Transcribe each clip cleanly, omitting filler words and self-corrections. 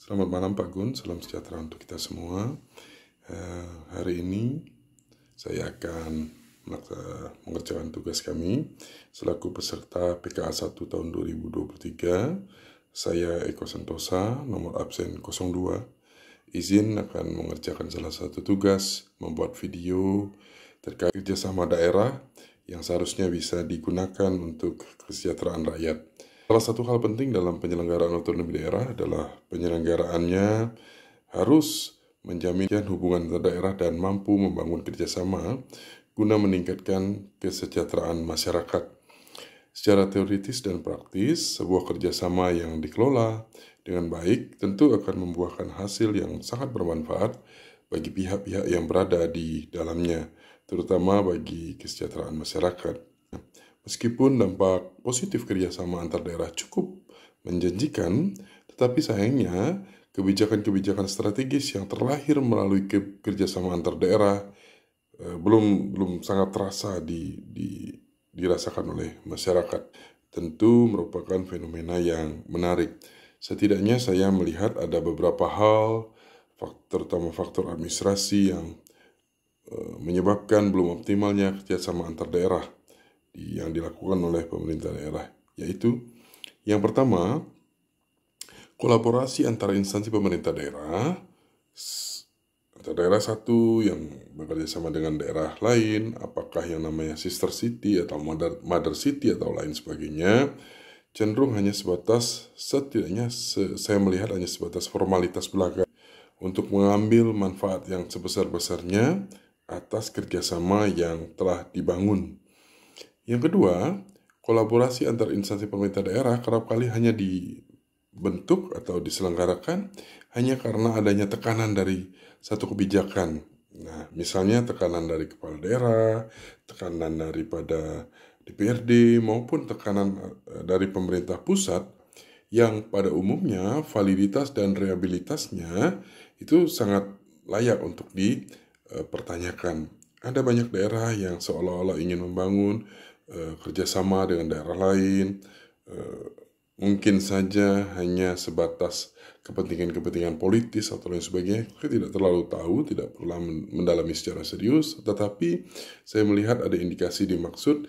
Selamat malam Pak Gun, salam sejahtera untuk kita semua. Hari ini saya akan mengerjakan tugas kami selaku peserta PKA 1 tahun 2023. Saya Eko Santosa, nomor absen 02. Izin akan mengerjakan salah satu tugas, membuat video terkait kerjasama daerah yang seharusnya bisa digunakan untuk kesejahteraan rakyat. Salah satu hal penting dalam penyelenggaraan otonomi daerah adalah penyelenggaraannya harus menjaminkan hubungan antar daerah dan mampu membangun kerjasama guna meningkatkan kesejahteraan masyarakat. Secara teoritis dan praktis, sebuah kerjasama yang dikelola dengan baik tentu akan membuahkan hasil yang sangat bermanfaat bagi pihak-pihak yang berada di dalamnya, terutama bagi kesejahteraan masyarakat. Meskipun dampak positif kerjasama antar daerah cukup menjanjikan, tetapi sayangnya kebijakan-kebijakan strategis yang terlahir melalui kerjasama antar daerah belum sangat terasa dirasakan oleh masyarakat. Tentu merupakan fenomena yang menarik. Setidaknya saya melihat ada beberapa hal, terutama faktor administrasi yang menyebabkan belum optimalnya kerjasama antar daerah yang dilakukan oleh pemerintah daerah, yaitu yang pertama, kolaborasi antara instansi pemerintah daerah, satu yang bekerja sama dengan daerah lain, apakah yang namanya sister city atau mother city atau lain sebagainya, cenderung hanya sebatas, setidaknya saya melihat hanya sebatas formalitas belaka untuk mengambil manfaat yang sebesar-besarnya atas kerjasama yang telah dibangun. Yang kedua, kolaborasi antar instansi pemerintah daerah kerap kali hanya dibentuk atau diselenggarakan hanya karena adanya tekanan dari satu kebijakan. Nah, misalnya tekanan dari kepala daerah, tekanan daripada DPRD, maupun tekanan dari pemerintah pusat yang pada umumnya validitas dan reliabilitasnya itu sangat layak untuk dipertanyakan. Ada banyak daerah yang seolah-olah ingin membangun kerjasama dengan daerah lain, mungkin saja hanya sebatas kepentingan-kepentingan politis atau lain sebagainya. Saya tidak terlalu tahu, tidak perlu mendalami secara serius, tetapi saya melihat ada indikasi dimaksud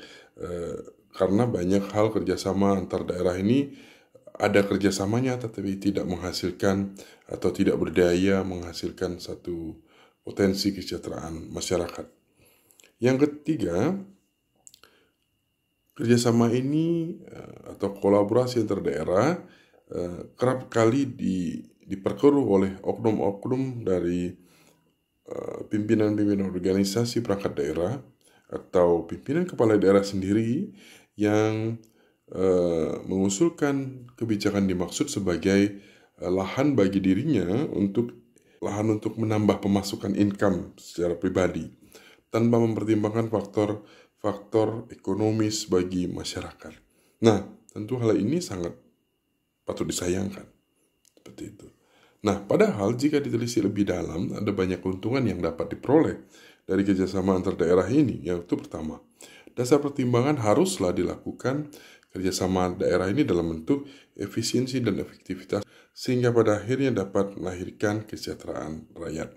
karena banyak hal kerjasama antar daerah ini ada kerjasamanya tetapi tidak menghasilkan atau tidak berdaya menghasilkan satu potensi kesejahteraan masyarakat. Yang ketiga, kerjasama ini atau kolaborasi antar daerah kerap kali diperkeruh oleh oknum-oknum dari pimpinan-pimpinan organisasi perangkat daerah atau pimpinan kepala daerah sendiri yang mengusulkan kebijakan dimaksud sebagai lahan bagi dirinya untuk menambah pemasukan income secara pribadi tanpa mempertimbangkan faktor ekonomis bagi masyarakat. Nah, tentu hal ini sangat patut disayangkan. Seperti itu. Nah, padahal jika ditelisik lebih dalam, ada banyak keuntungan yang dapat diperoleh dari kerjasama antar daerah ini. Yaitu pertama, dasar pertimbangan haruslah dilakukan kerjasama daerah ini dalam bentuk efisiensi dan efektivitas, sehingga pada akhirnya dapat melahirkan kesejahteraan rakyat.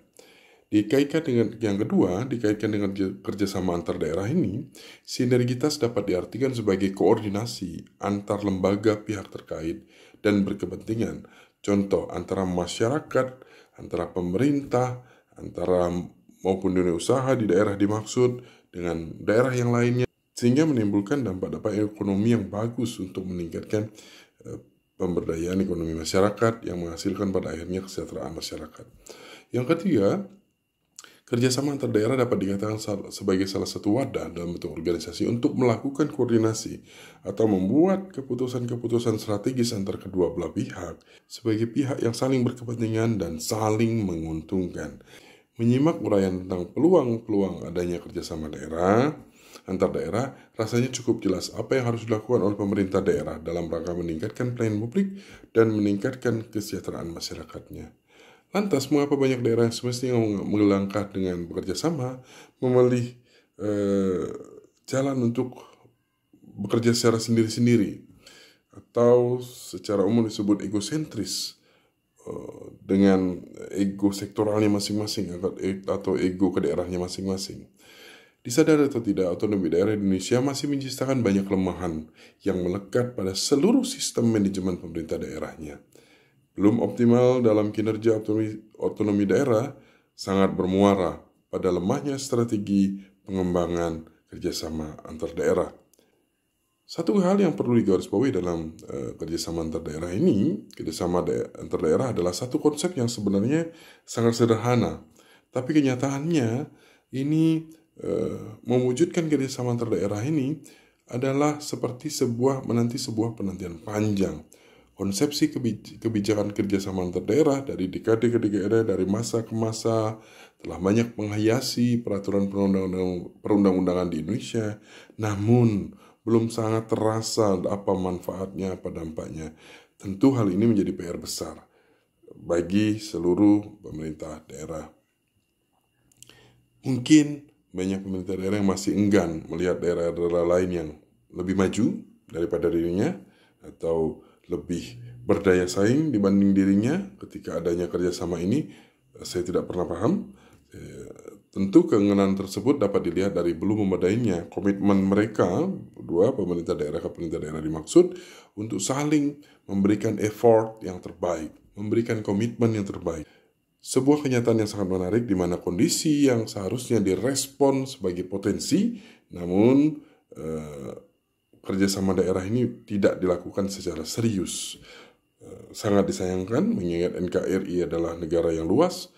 Dikaitkan dengan kerjasama antar daerah ini, sinergitas dapat diartikan sebagai koordinasi antar lembaga pihak terkait dan berkepentingan. Contoh, antara masyarakat, antara pemerintah, maupun dunia usaha di daerah dimaksud dengan daerah yang lainnya, sehingga menimbulkan dampak-dampak ekonomi yang bagus untuk meningkatkan pemberdayaan ekonomi masyarakat yang menghasilkan pada akhirnya kesejahteraan masyarakat. Yang ketiga, kerjasama antar daerah dapat dikatakan sebagai salah satu wadah dalam bentuk organisasi untuk melakukan koordinasi atau membuat keputusan-keputusan strategis antar kedua belah pihak sebagai pihak yang saling berkepentingan dan saling menguntungkan. Menyimak uraian tentang peluang-peluang adanya kerjasama antar daerah, rasanya cukup jelas apa yang harus dilakukan oleh pemerintah daerah dalam rangka meningkatkan pelayanan publik dan meningkatkan kesejahteraan masyarakatnya. Lantas, mengapa banyak daerah yang semestinya melangkah dengan bekerja sama, memilih jalan untuk bekerja secara sendiri-sendiri, atau secara umum disebut egosentris dengan ego sektoralnya masing-masing atau ego ke daerahnya masing-masing. Disadari atau tidak, otonomi daerah Indonesia masih menyisakan banyak kelemahan yang melekat pada seluruh sistem manajemen pemerintah daerahnya. Belum optimal dalam kinerja otonomi daerah, sangat bermuara pada lemahnya strategi pengembangan kerjasama antar daerah. Satu hal yang perlu digarisbawahi dalam kerjasama antar daerah ini, antar daerah adalah satu konsep yang sebenarnya sangat sederhana, tapi kenyataannya ini mewujudkan kerjasama antar daerah ini adalah seperti menanti sebuah penantian panjang. Konsepsi kebijakan kerjasama antar daerah dari dekade ke dekade, dari masa ke masa, telah banyak menghiasi peraturan perundang-undangan di Indonesia, namun belum sangat terasa apa manfaatnya, apa dampaknya. Tentu hal ini menjadi PR besar bagi seluruh pemerintah daerah. Mungkin banyak pemerintah daerah yang masih enggan melihat daerah-daerah lain yang lebih maju daripada dirinya atau lebih berdaya saing dibanding dirinya. Ketika adanya kerjasama ini, saya tidak pernah paham. Tentu keinginan tersebut dapat dilihat dari belum memadainya komitmen mereka, pemerintah daerah ke pemerintah daerah dimaksud, untuk saling memberikan effort yang terbaik, memberikan komitmen yang terbaik. Sebuah kenyataan yang sangat menarik di mana kondisi yang seharusnya direspon sebagai potensi, namun kerjasama daerah ini tidak dilakukan secara serius. Sangat disayangkan mengingat NKRI adalah negara yang luas,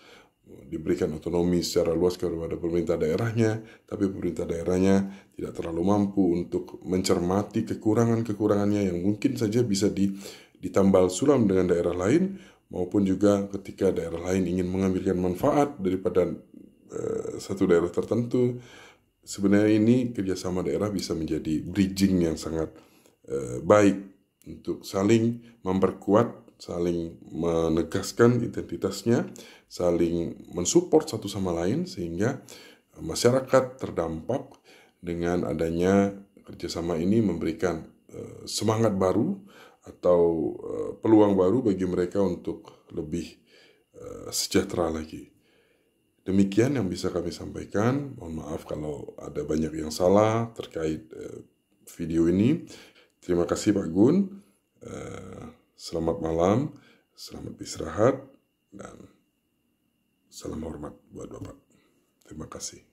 diberikan otonomi secara luas kepada pemerintah daerahnya, tapi pemerintah daerahnya tidak terlalu mampu untuk mencermati kekurangannya yang mungkin saja bisa ditambal sulam dengan daerah lain, maupun juga ketika daerah lain ingin mengambilkan manfaat daripada satu daerah tertentu. Sebenarnya ini kerjasama daerah bisa menjadi bridging yang sangat baik untuk saling memperkuat, saling menegaskan identitasnya, saling mensupport satu sama lain, sehingga masyarakat terdampak dengan adanya kerjasama ini memberikan semangat baru atau peluang baru bagi mereka untuk lebih sejahtera lagi. Demikian yang bisa kami sampaikan. Mohon maaf kalau ada banyak yang salah terkait video ini. Terima kasih Pak Gun. Selamat malam, selamat istirahat, dan salam hormat buat Bapak. Terima kasih.